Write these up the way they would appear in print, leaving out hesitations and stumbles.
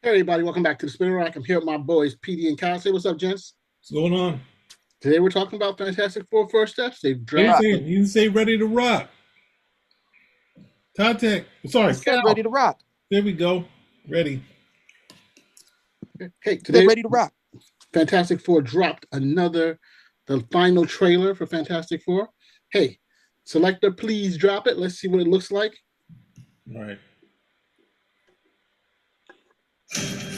Hey everybody, welcome back to the Spinner Rack. I'm here with my boys, PD and Kyle. Say what's up, gents. What's going on? Today we're talking about Fantastic Four first steps. They've He didn't dropped. say, he didn't say ready to rock. Contact. Sorry. I said ready to rock. There we go. Ready. Hey, today ready to rock. Fantastic Four dropped the final trailer for Fantastic Four. Hey, selector, please drop it. Let's see what it looks like. All right.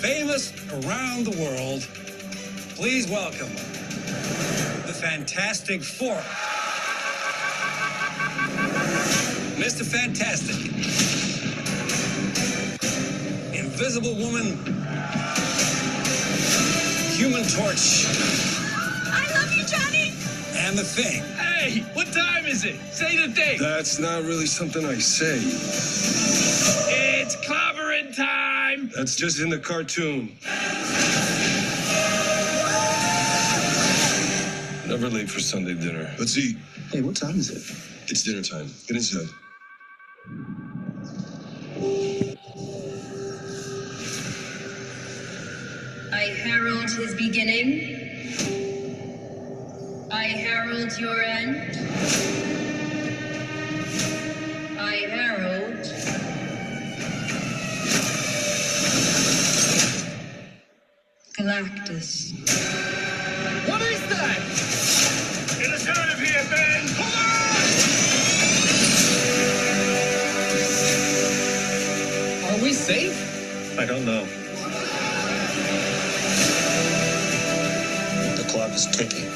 Famous around the world, please welcome the Fantastic Four. Mr. Fantastic, Invisible Woman, Human Torch. I love you, Johnny. And the Thing. Hey, what time is it? Say the date. That's not really something I say. It's clobbering time. That's just in the cartoon. Never late for Sunday dinner. Let's eat. Hey, what time is it? It's dinner time. Get inside. I herald his beginning. I herald your end. I herald Galactus. What is that? Get us out of here, Ben. Come on! Are we safe? I don't know. The clock is ticking.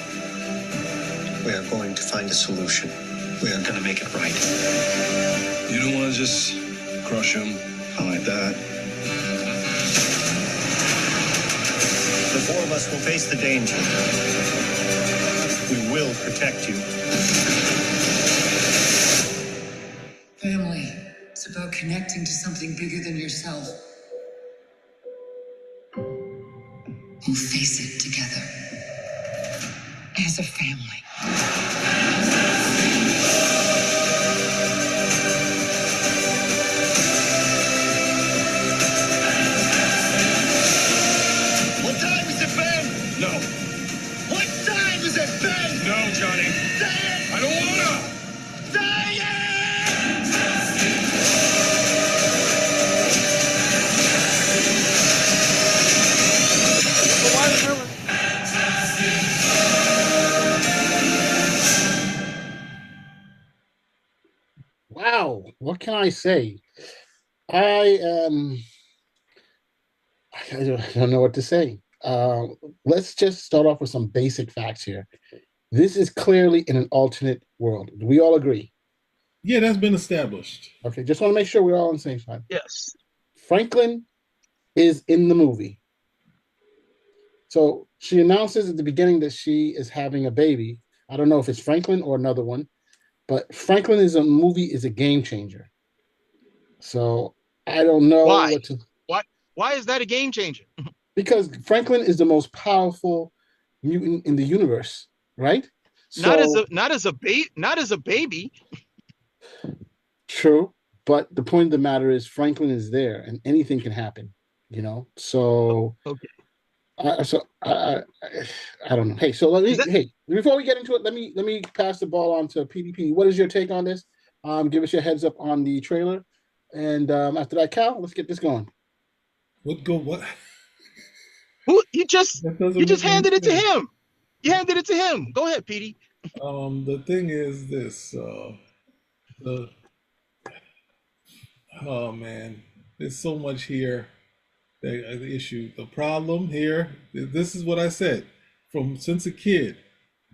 We are going to find a solution. We are going to make it right. You don't want to just crush him? I like that. The four of us will face the danger. We will protect you. Family. It's about connecting to something bigger than yourself. We'll face it together. As a family. What time is it, Ben? No. What time is it, Ben? No, Johnny. Say it! I don't wanna. Say it! Wow, what can I say? I I don't know what to say. Let's just start off with some basic facts here. This is clearly in an alternate world. Do we all agree? Yeah, that's been established. Okay, just want to make sure we're all on the same side. Yes. Franklin is in the movie. So she announces at the beginning that she is having a baby. I don't know if it's Franklin or another one, but Franklin is a game changer. So I don't know Why? what to. Why is that a game changer? Because Franklin is the most powerful mutant in the universe, right? Not as a baby. True, but the point of the matter is Franklin is there, and anything can happen. So Okay. I don't know. Hey, so before we get into it, let me pass the ball on to PDP. What is your take on this? Give us your heads up on the trailer, and after that, Cal, let's get this going. What? Who you just handed it to sense. him. You handed it to him. Go ahead, PD. The thing is this. Oh man, there's so much here. The issue, the problem here. This is what I said since a kid.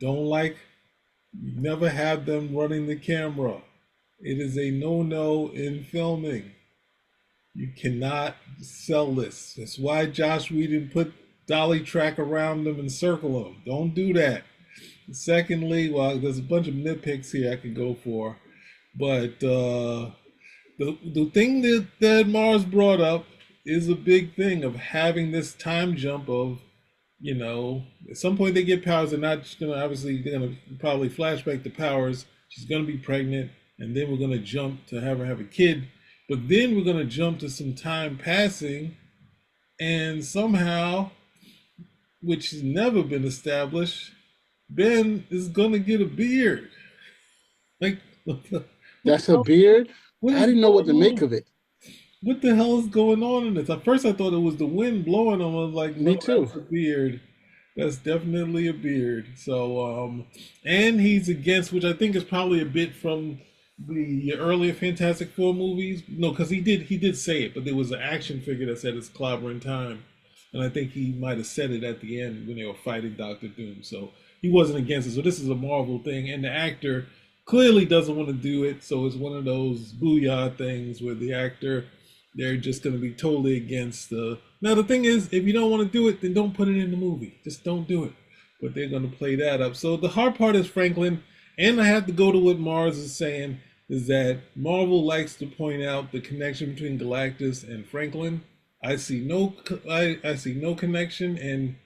Never have them running the camera. It is a no-no in filming. You cannot sell this. That's why Josh Whedon put dolly track around them and circle them. Don't do that. Secondly, well, there's a bunch of nitpicks here I could go for, but the thing that Mars brought up is a big thing of having this time jump of, at some point they get powers. They're not just gonna, obviously they're gonna probably flashback the powers. She's gonna be pregnant, and then we're gonna jump to have her have a kid. But then we're gonna jump to some time passing And somehow, which has never been established, Ben is gonna get a beard. Like, what the That's a hell? beard. What I is didn't know what going to make on? of it. What the hell is going on in this? At first, I thought it was the wind blowing on. I was like, no, Me too. that's a beard. That's definitely a beard. So, and he's against, which I think is probably a bit from the earlier Fantastic Four movies. No, because he did say it, but there was an action figure that said it's clobbering time, and I think he might have said it at the end when they were fighting Doctor Doom. So he wasn't against it. So this is a Marvel thing, and the actor clearly doesn't want to do it. So it's one of those booyah things where the actor, they're just going to be totally against the. Now the thing is, if you don't want to do it, then don't put it in the movie. Just don't do it. But they're going to play that up. So the hard part is Franklin, and I have to go to what Mars is saying, is that Marvel likes to point out the connection between Galactus and Franklin. I see no, I see no connection. And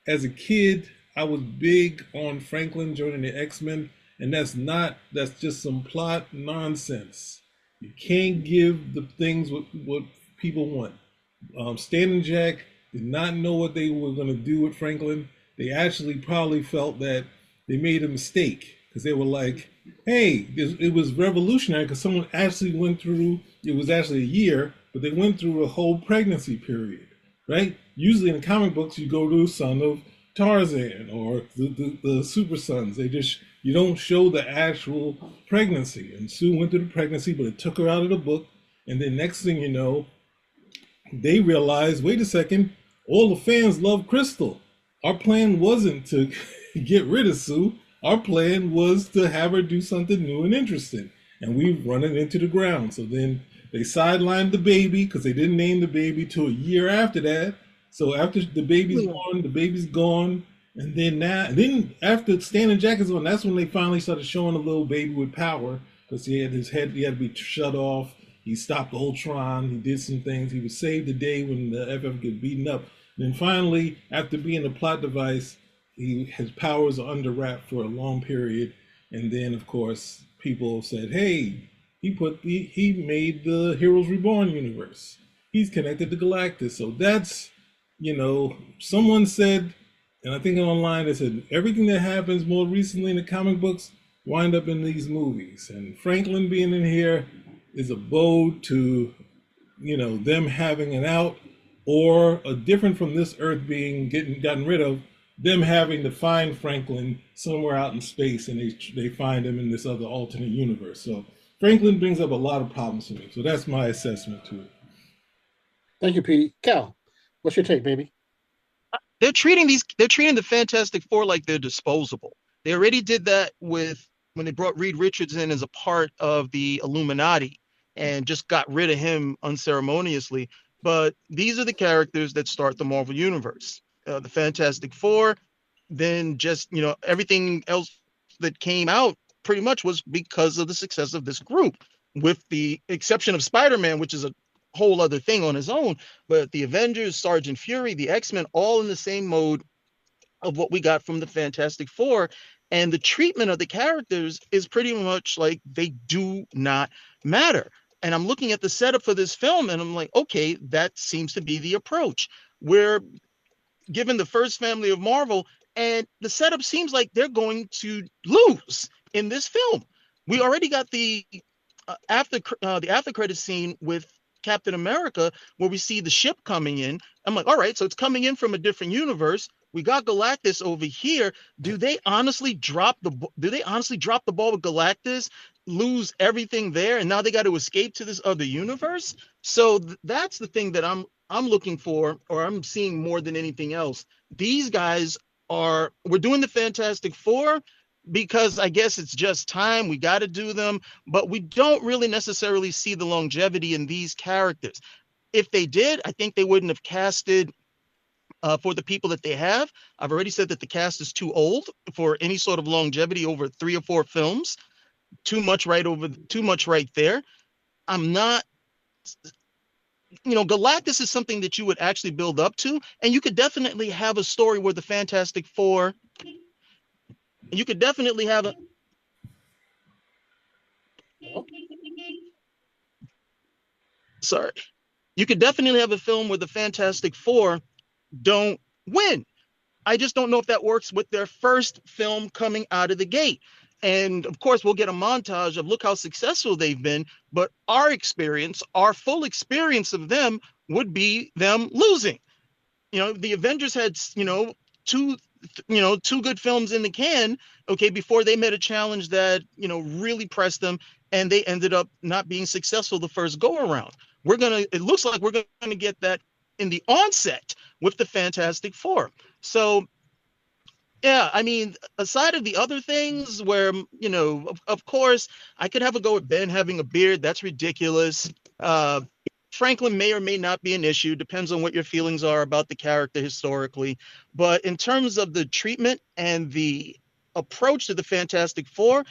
as a kid, I was big on Franklin joining the X-Men, and that's just some plot nonsense. You can't give the things what people want. Stan and Jack did not know what they were going to do with Franklin. They actually probably felt that they made a mistake because they were like, hey, it was revolutionary because someone actually went through, it was actually a year, but they went through a whole pregnancy period, right? Usually in comic books, you go to a son of Tarzan or the Super Sons. You don't show the actual pregnancy. And Sue went through the pregnancy, but it took her out of the book. And then next thing you know, they realized, wait a second, all the fans love Crystal. Our plan wasn't to get rid of Sue. Our plan was to have her do something new and interesting. And we've run it into the ground. So then they sidelined the baby because they didn't name the baby till a year after that. So after the baby's born, the baby's gone. And then after Stan and Jack is on, that's when they finally started showing a little baby with power because he had his head, he had to be shut off. He stopped Ultron. He did some things. He was saved the day when the FF get beaten up. And then finally, after being a plot device, his powers are under wrap for a long period. And then, of course, people said, "Hey, he made the Heroes Reborn universe. He's connected to Galactus." So that's, someone said, and I think online they said everything that happens more recently in the comic books wind up in these movies. And Franklin being in here is a bode to, them having an out, or a different from this Earth being gotten rid of, them having to find Franklin somewhere out in space, and they find him in this other alternate universe. So Franklin brings up a lot of problems for me. So that's my assessment to it. Thank you, Pete. Cal, what's your take, baby? They're treating the Fantastic Four like they're disposable. They already did that when they brought Reed Richards in as a part of the Illuminati and just got rid of him unceremoniously. But these are the characters that start the Marvel Universe. The Fantastic Four, then just, everything else that came out pretty much was because of the success of this group, with the exception of Spider-Man, which is a whole other thing on his own. But the Avengers, Sergeant Fury, the X-Men, all in the same mode of what we got from the Fantastic Four. And the treatment of the characters is pretty much like they do not matter. And I'm looking at the setup for this film and I'm like, okay, that seems to be the approach. We're given the first family of Marvel, and the setup seems like they're going to lose in this film. We already got the after credit scene with Captain America, where we see the ship coming in. I'm like, all right, so it's coming in from a different universe. We got Galactus over here. Do they honestly drop the ball with Galactus, lose everything there, and now they got to escape to this other universe? So that's the thing that I'm looking for, or I'm seeing more than anything else. These guys we're doing the Fantastic Four because I guess it's just time. We got to do them, but we don't really necessarily see the longevity in these characters. If they did, I think they wouldn't have casted for the people that they have. I've already said that the cast is too old for any sort of longevity over 3 or 4 films. Too much right there. I'm not, Galactus is something that you would actually build up to, and you could definitely have a story where the Fantastic Four, you could definitely have a, sorry. You could definitely have a film where the Fantastic Four don't win. I just don't know if that works with their first film coming out of the gate. And of course, we'll get a montage of look how successful they've been. But our experience, our full experience of them would be them losing. The Avengers had, two, two good films in the can, okay, before they met a challenge that, really pressed them, and they ended up not being successful the first go around. It looks like we're gonna get that in the onset with the Fantastic Four. So yeah, I mean, aside of the other things where, of course, I could have a go at Ben having a beard. That's ridiculous. Uh, Franklin may or may not be an issue. Depends on what your feelings are about the character historically. But in terms of the treatment and the approach to the Fantastic Four,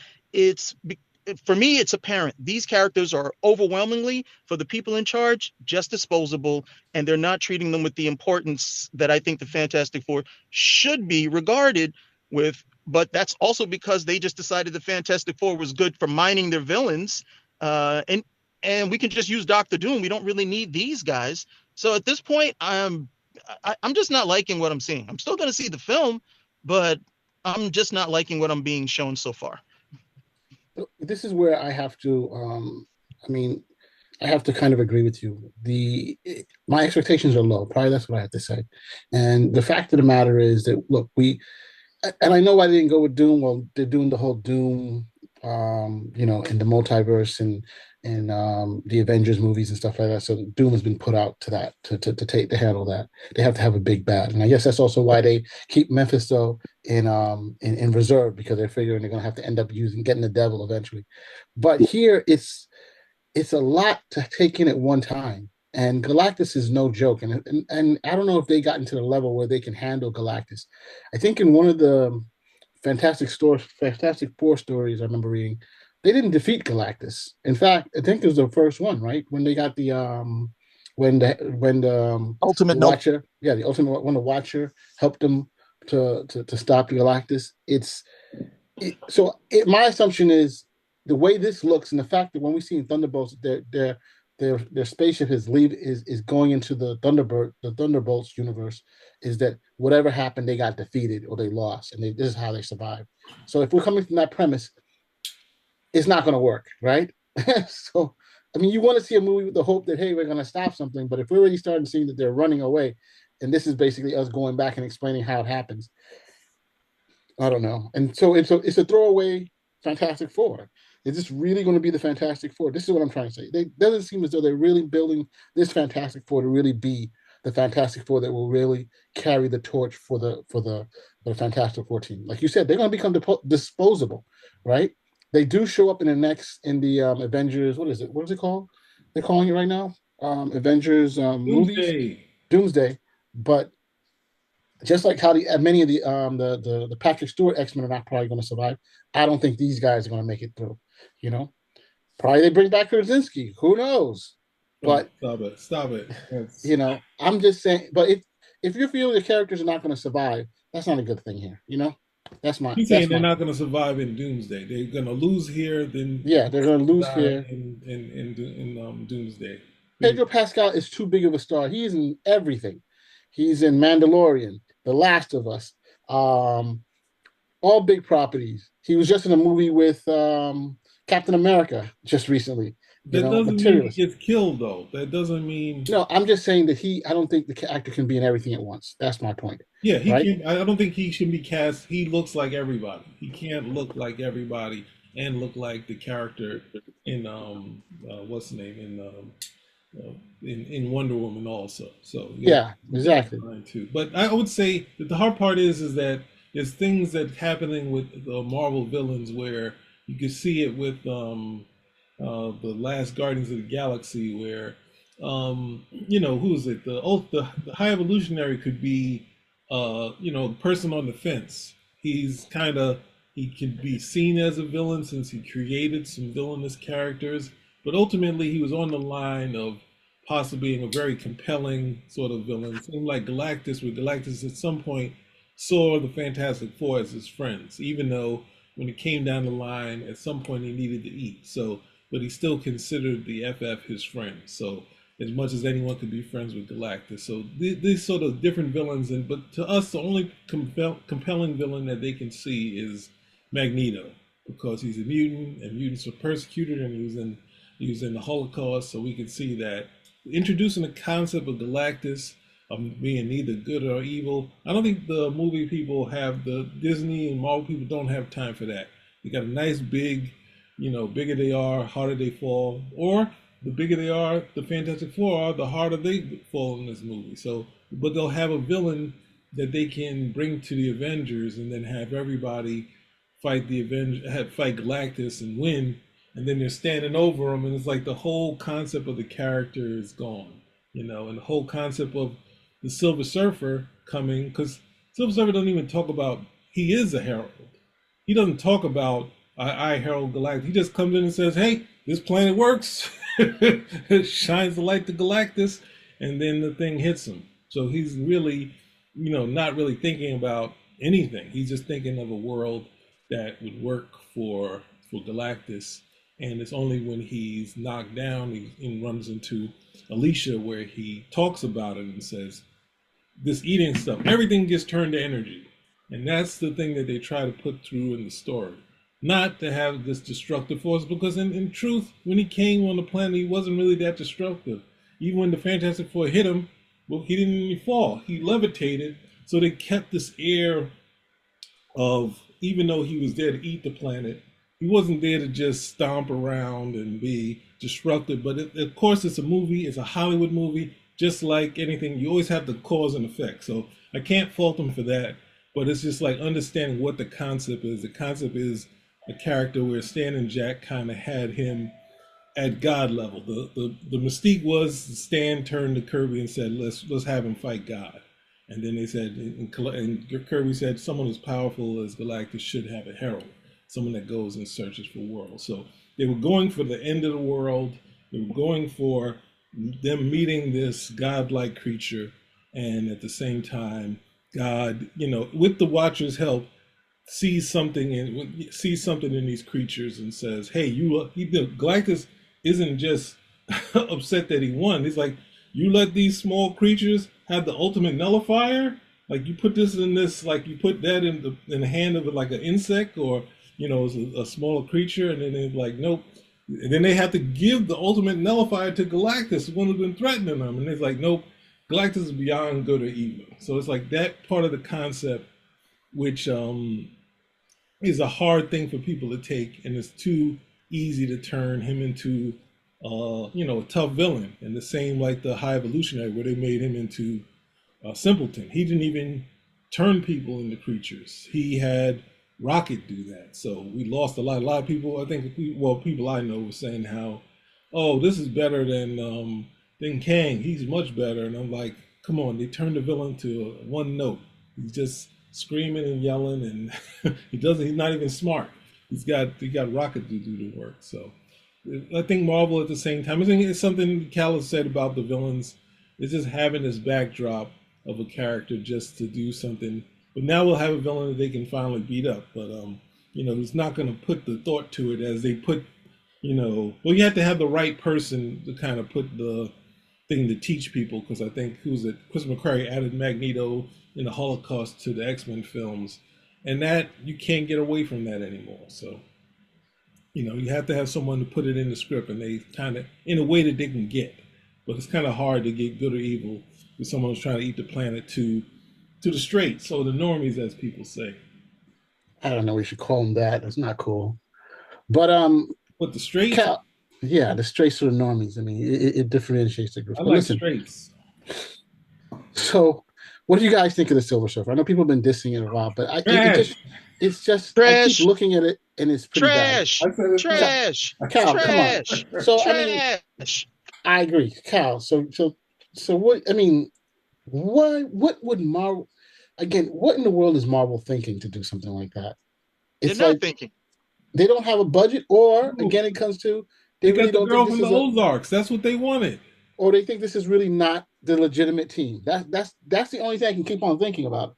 for me, it's apparent. These characters are overwhelmingly, for the people in charge, just disposable, and they're not treating them with the importance that I think the Fantastic Four should be regarded with. But that's also because they just decided the Fantastic Four was good for mining their villains, and we can just use Doctor Doom. We don't really need these guys. So at this point, I'm just not liking what I'm seeing. I'm still going to see the film, but I'm just not liking what I'm being shown so far. This is where I have to, I have to kind of agree with you. My expectations are low. Probably that's what I have to say. And the fact of the matter is that, look, and I know why they didn't go with Doom. Well, they're doing the whole Doom, in the multiverse and the Avengers movies and stuff like that. So Doom has been put out to that to handle that. They have to have a big bad, and I guess that's also why they keep Mephisto in reserve, because they're figuring they're going to have to end up getting the devil eventually. But here it's a lot to take in at one time. And Galactus is no joke. And I don't know if they got into the level where they can handle Galactus. I think in one of the Fantastic Four stories I remember reading, they didn't defeat Galactus. In fact, I think it was the first one, right? When they got the Ultimate Watcher, the Ultimate, when the Watcher helped them to stop Galactus. My assumption is the way this looks, and the fact that when we see Thunderbolts, their spaceship is going into the Thunderbolts universe, is that whatever happened, they got defeated or they lost, and this is how they survived. So if we're coming from that premise, it's not going to work, right? So, I mean, you want to see a movie with the hope that, hey, we're going to stop something, but if we're already starting seeing that they're running away, and this is basically us going back and explaining how it happens, I don't know. And so it's a throwaway Fantastic Four. Is this really going to be the Fantastic Four? This is what I'm trying to say. It doesn't seem as though they're really building this Fantastic Four to really be the Fantastic Four that will really carry the torch for the Fantastic Four team. Like you said, they're going to become disposable, right? They do show up in the Avengers. What is it? What is it called? They're calling it right now. Avengers movies. Doomsday. But just like how many of the Patrick Stewart X-Men are not probably going to survive, I don't think these guys are going to make it through. Probably they bring back Krasinski. Who knows? But stop it. I'm just saying. But if you feel the characters are not going to survive, that's not a good thing here. That's my. He's saying they're not going to survive in Doomsday. They're going to lose here. Then they're going to lose here in Doomsday. Pedro Pascal is too big of a star. He's in everything. He's in Mandalorian, The Last of Us, all big properties. He was just in a movie with Captain America just recently. That doesn't mean he gets killed, though. That doesn't mean. No, I'm just saying that I don't think the actor can be in everything at once. That's my point. Yeah, I don't think he should be cast. He looks like everybody. He can't look like everybody and look like the character in what's the name in Wonder Woman also. So yeah exactly. Too. But I would say that the hard part is that there's things that happening with the Marvel villains where you can see it with the last Guardians of the Galaxy, where who is it? The High Evolutionary could be the person on the fence. He can be seen as a villain since he created some villainous characters, but ultimately he was on the line of possibly being a very compelling sort of villain. Same like Galactus, where Galactus at some point saw the Fantastic Four as his friends, even though when it came down the line, at some point he needed to eat. So, but he still considered the FF his friend. So as much as anyone could be friends with Galactus. So these sort of different villains, but to us, the only compelling villain that they can see is Magneto, because he's a mutant, and mutants were persecuted, and he was in the Holocaust. So we can see that introducing the concept of Galactus being neither good or evil. I don't think the movie people have, the Disney and Marvel people don't have time for that. You got a nice big, bigger they are, harder they fall, or the bigger they are, the Fantastic Four are, the harder they fall in this movie. So, but they'll have a villain that they can bring to the Avengers, and then have everybody fight fight Galactus and win, and then they're standing over him, and it's like the whole concept of the character is gone, and the whole concept of the Silver Surfer coming, because Silver Surfer doesn't even talk about, he is a herald. He doesn't talk about, I herald Galactus. He just comes in and says, hey, this planet works. Shines the light to Galactus, and then the thing hits him. So he's really, not really thinking about anything. He's just thinking of a world that would work for Galactus. And it's only when he's knocked down, he runs into Alicia, where he talks about it and says, this eating stuff, everything gets turned to energy. And that's the thing that they try to put through in the story. Not to have this destructive force, because in truth, when he came on the planet, he wasn't really that destructive. Even when the Fantastic Four hit him, well, he didn't even fall. He levitated. So they kept this air of, even though he was there to eat the planet, he wasn't there to just stomp around and be destructive. But of course, it's a movie. It's a Hollywood movie. Just like anything, you always have the cause and effect. So I can't fault him for that. But it's just like understanding what the concept is. The concept is a character where Stan and Jack kind of had him at God level. The mystique was Stan turned to Kirby and said, let's have him fight God. And then they said, and Kirby said, someone as powerful as Galactus should have a herald, someone that goes and searches for worlds. So they were going for the end of the world. They were going for them meeting this godlike creature, and at the same time, God, with the Watcher's help, sees something in these creatures and says, "Hey, Galactus isn't just upset that he won. He's like, you let these small creatures have the ultimate nullifier. Like you put this in this, like you put that in the hand of like an insect or a smaller creature, and then they're like, nope." And then they have to give the ultimate nullifier to Galactus, one who's been threatening them. And it's like, nope, Galactus is beyond good or evil. So it's like that part of the concept, which is a hard thing for people to take. And it's too easy to turn him into, a tough villain. And the same like the High Evolutionary, where they made him into a simpleton. He didn't even turn people into creatures. He had Rocket do that. So we lost a lot of people. I think people I know were saying how, oh, this is better than Kang. He's much better. And I'm like, come on, they turned the villain to one note. He's just screaming and yelling, and he's not even smart. He got Rocket to do the work. So I think Marvel at the same time, I think it's something Cal said about the villains. It's just having this backdrop of a character just to do something. But now we'll have a villain that they can finally beat up. But, it's not going to put the thought to it as they put, you have to have the right person to kind of put the thing to teach people. Because I think, Chris McQuarrie added Magneto in the Holocaust to the X-Men films. And that, you can't get away from that anymore. So, you have to have someone to put it in the script, and they kind of, in a way that they can get. But it's kind of hard to get good or evil with someone who's trying to eat the planet to the straights, or the normies, as people say. I don't know. We should call them that. It's not cool. But what, the straights? Yeah, the straights or the normies. I mean, it differentiates the group. I like straights. So, what do you guys think of the Silver Surfer? I know people have been dissing it a lot, but it's just trash. I keep looking at it and it's pretty trash. Bad. Trash. Cal, trash. Come on. So trash. I agree, Cal. So what? I mean, what would Marvel? Again, what in the world is Marvel thinking to do something like that? They're not thinking. They don't have a budget, or again, it comes to they really got the girl from the Ozarks. That's what they wanted. Or they think this is really not the legitimate team. That's the only thing I can keep on thinking about.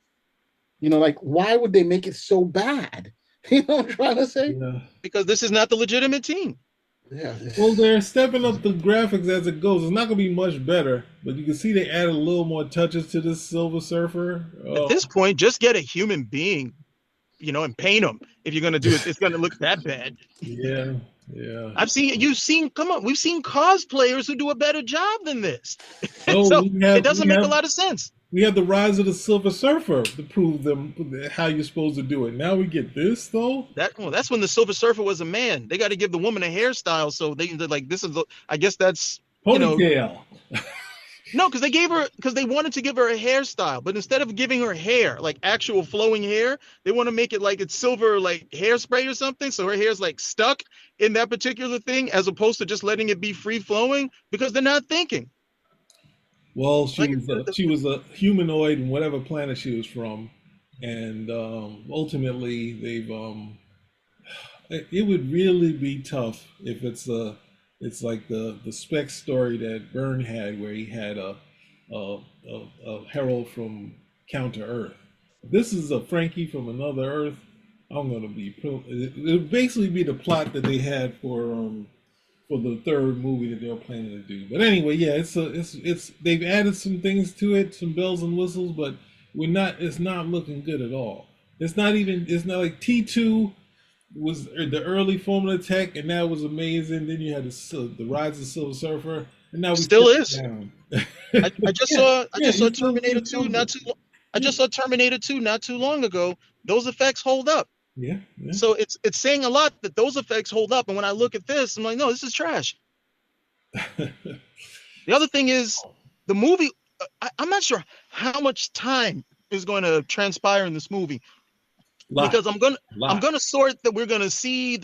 Why would they make it so bad? You know what I'm trying to say? Yeah. Because this is not the legitimate team. Yeah. Well, they're stepping up the graphics as it goes. It's not going to be much better, but you can see they added a little more touches to this Silver Surfer. At this point, just get a human being, and paint them. If you're gonna do it, it's gonna look that bad. Yeah, yeah. Come on, we've seen cosplayers who do a better job than this. Oh, So it doesn't make a lot of sense. We have the rise of the Silver Surfer to prove them how you're supposed to do it. Now we get this though. That's when the Silver Surfer was a man. They got to give the woman a hairstyle, so they're like, this is. I guess that's ponytail. No, because they wanted to give her a hairstyle, but instead of giving her hair, like actual flowing hair, they want to make it like it's silver, like hairspray or something. So her hair's like stuck in that particular thing, as opposed to just letting it be free flowing, because they're not thinking. Well, she was a humanoid in whatever planet she was from, and ultimately they've it would really be tough if it's like the spec story that Byrne had, where he had a herald from Counter Earth. This is a Frankie from another Earth. I'm gonna be. It'll basically be the plot that they had for the third movie that they were planning to do. But anyway, yeah, it's they've added some things to it, some bells and whistles, but it's not looking good at all. It's not like T2 was the early Formula Tech, and that was amazing. Then you had the rise of Silver Surfer, and now we still is. Down. I just saw Terminator 2 not too. I just saw Terminator 2 not too long ago. Those effects hold up. Yeah. So it's saying a lot that those effects hold up. And when I look at this, I'm like, no, this is trash. The other thing is the movie. I'm not sure how much time is going to transpire in this movie. Because I'm gonna sort that we're gonna see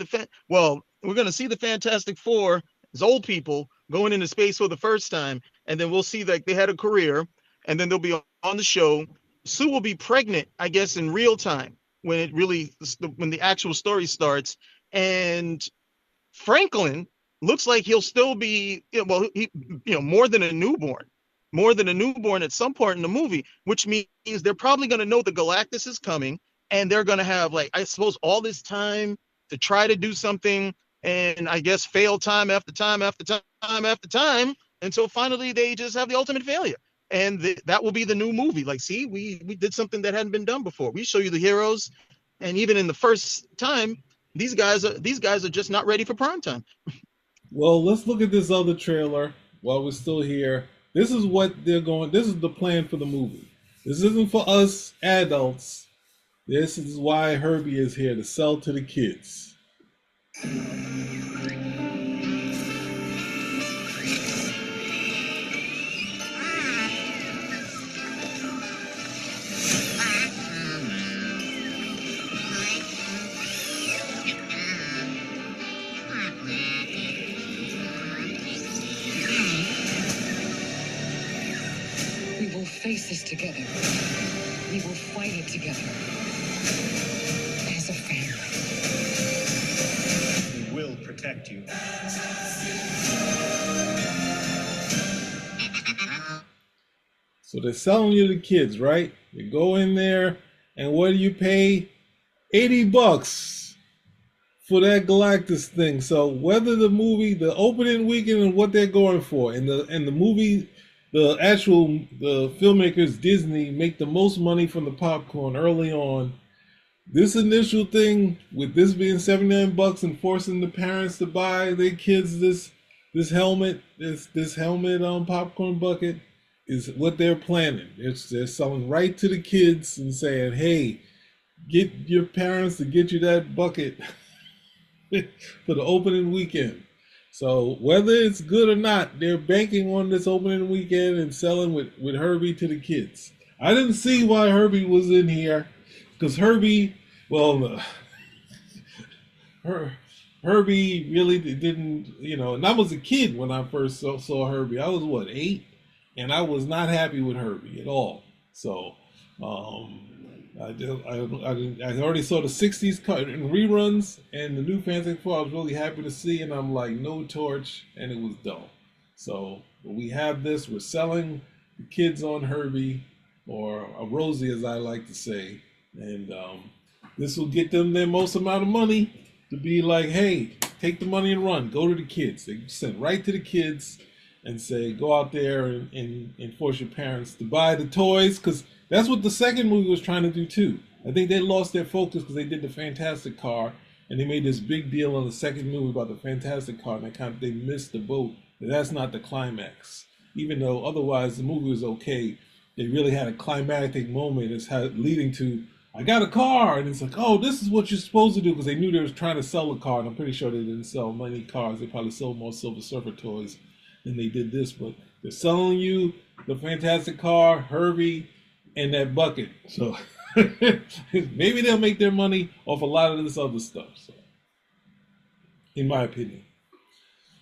we're gonna see the Fantastic Four as old people going into space for the first time, and then we'll see that they had a career, and then they'll be on the show. Sue will be pregnant, I guess, in real time when the actual story starts, and Franklin looks like he'll still be more than a newborn at some point in the movie, which means they're probably going to know the Galactus is coming. And they're going to have, like, I suppose, all this time to try to do something, and I guess fail time after time after time after time until finally they just have the ultimate failure. And that will be the new movie. Like, see, we did something that hadn't been done before. We show you the heroes, and even in the first time, these guys are just not ready for prime time. Well, let's look at this other trailer while we're still here. This is what they're going. This is the plan for the movie. This isn't for us adults. This is why Herbie is here, to sell to the kids. We will face this together. We will fight it together. As a family. We will protect you. So they're selling you the kids, right? You go in there, and what do you pay? $80 for that Galactus thing. So whether the movie, the opening weekend, and what they're going for, and the movie, the filmmakers Disney make the most money from the popcorn early on. This initial thing with this being $79 and forcing the parents to buy their kids this helmet, this helmet popcorn bucket is what they're planning. They're selling right to the kids and saying, hey, get your parents to get you that bucket for the opening weekend. So whether it's good or not, they're banking on this opening weekend and selling with Herbie to the kids. I didn't see why Herbie was in here, because Herbie really didn't, and I was a kid when I first saw Herbie. I was 8, and I was not happy with Herbie at all. So I already saw the 60s cut in reruns, and the new Fantastic Four I was really happy to see, and I'm like, no Torch, and it was dull. So we have this, we're selling the kids on Herbie, or a Rosie as I like to say, and this will get them their most amount of money to be like, hey, take the money and run. Go to the kids. They sent right to the kids and say, go out there and force your parents to buy the toys, because that's what the second movie was trying to do too. I think they lost their focus because they did the Fantastic Car, and they made this big deal on the second movie about the Fantastic Car, and they missed the boat. That's not the climax. Even though otherwise the movie was okay, they really had a climactic moment. It's leading to, I got a car, and it's like, oh, this is what you're supposed to do, because they knew they was trying to sell a car, and I'm pretty sure they didn't sell many cars. They probably sold more Silver Surfer toys than they did this, but they're selling you the Fantastic Car, Herbie, and that bucket. So maybe they'll make their money off a lot of this other stuff. So, in my opinion.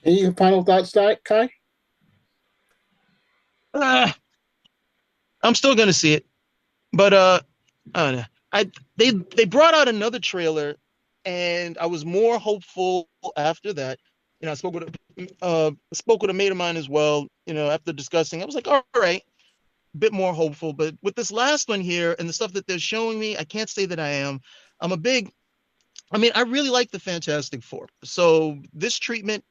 Any final thoughts, Kai? I'm still gonna see it, but I don't know. They brought out another trailer, and I was more hopeful after that. You know, I spoke with a mate of mine as well. You know, after discussing, I was like, all right, a bit more hopeful. But with this last one here and the stuff that they're showing me, I can't say that I am. I really like the Fantastic Four. So this treatment,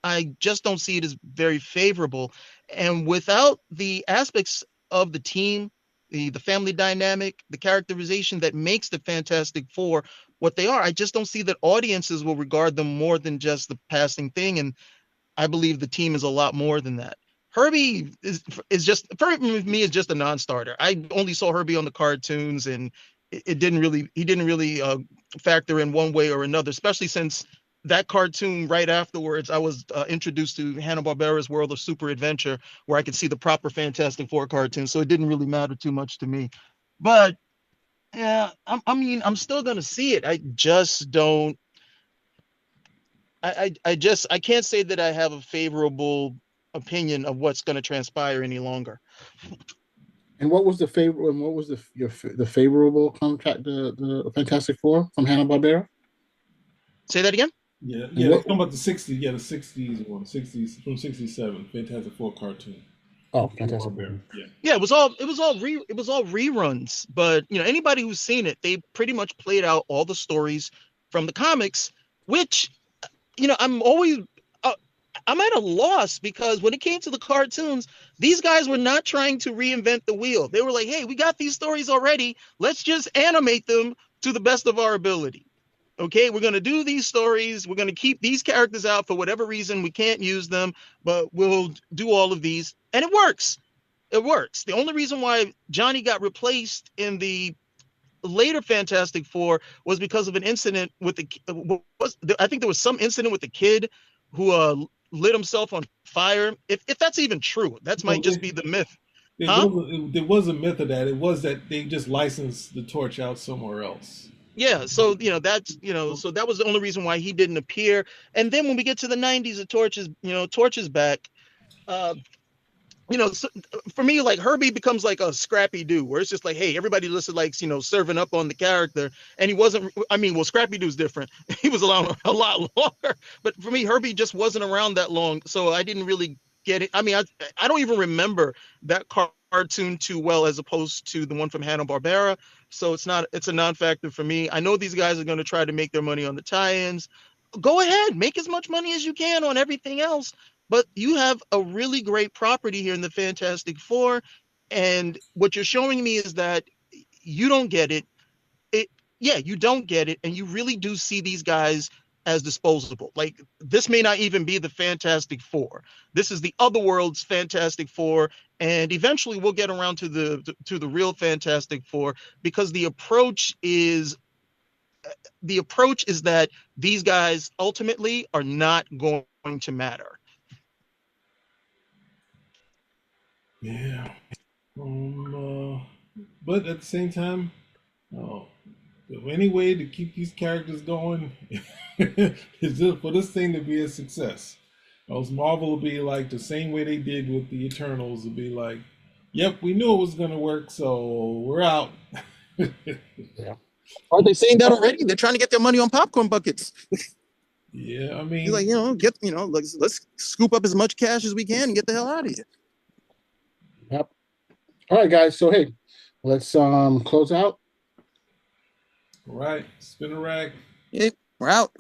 I just don't see it as very favorable. And without the aspects of the team, the family dynamic, the characterization that makes the Fantastic Four what they are, I just don't see that audiences will regard them more than just the passing thing. And I believe the team is a lot more than that. Herbie is just, for me, is just a non-starter. I only saw Herbie on the cartoons, and he didn't really factor in one way or another, especially since that cartoon right afterwards, I was introduced to Hanna-Barbera's World of Super Adventure, where I could see the proper Fantastic Four cartoon. So it didn't really matter too much to me. But yeah, I'm still gonna see it. I just don't. I can't say that I have a favorable opinion of what's going to transpire any longer. And what was the favor? And what was the favorable contract? The Fantastic Four from Hanna-Barbera. Say that again. Yeah. They're talking about the '60s. Yeah, the '60s one, '60s from '67, Fantastic Four cartoon. Oh, Fantastic Four. Yeah, it was all reruns. But you know, anybody who's seen it, they pretty much played out all the stories from the comics, which, you know, I'm at a loss, because when it came to the cartoons, these guys were not trying to reinvent the wheel. They were like, hey, we got these stories already. Let's just animate them to the best of our ability. Okay, we're going to do these stories. We're going to keep these characters out for whatever reason. We can't use them, but we'll do all of these. And it works. It works. The only reason why Johnny got replaced in the later Fantastic Four was because of an incident with I think there was some incident with the kid who lit himself on fire. If that's even true, that might just be the myth. There was a myth of that. It was that they just licensed the torch out somewhere else. Yeah, so you know so that was the only reason why he didn't appear. And then when we get to the '90s, the Torch is back. So for me, like, Herbie becomes like a Scrappy Doo, where it's just like, hey, everybody listed like, serving up on the character, and he wasn't. Scrappy Doo's different. He was around a lot longer, but for me, Herbie just wasn't around that long, so I didn't really get it. I don't even remember that cartoon too well, as opposed to the one from Hanna-Barbera. So it's a non-factor for me. I know these guys are going to try to make their money on the tie-ins. Go ahead, make as much money as you can on everything else. But you have a really great property here in the Fantastic Four, and what you're showing me is that you don't get it. You don't get it, and you really do see these guys as disposable. Like, this may not even be the Fantastic Four. This is the other world's Fantastic Four, and eventually we'll get around to the real Fantastic Four, because the approach is that these guys ultimately are not going to matter. Yeah. But at the same time, any way to keep these characters going is just for this thing to be a success. Else Marvel will be like the same way they did with the Eternals. Will be like, yep, we knew it was going to work, so we're out. Yeah. Are they saying that already? They're trying to get their money on popcorn buckets. Yeah, he's like, let's scoop up as much cash as we can and get the hell out of here. Yep. All right, guys. So hey, let's close out. All right, spin a rack. Yep, we're out.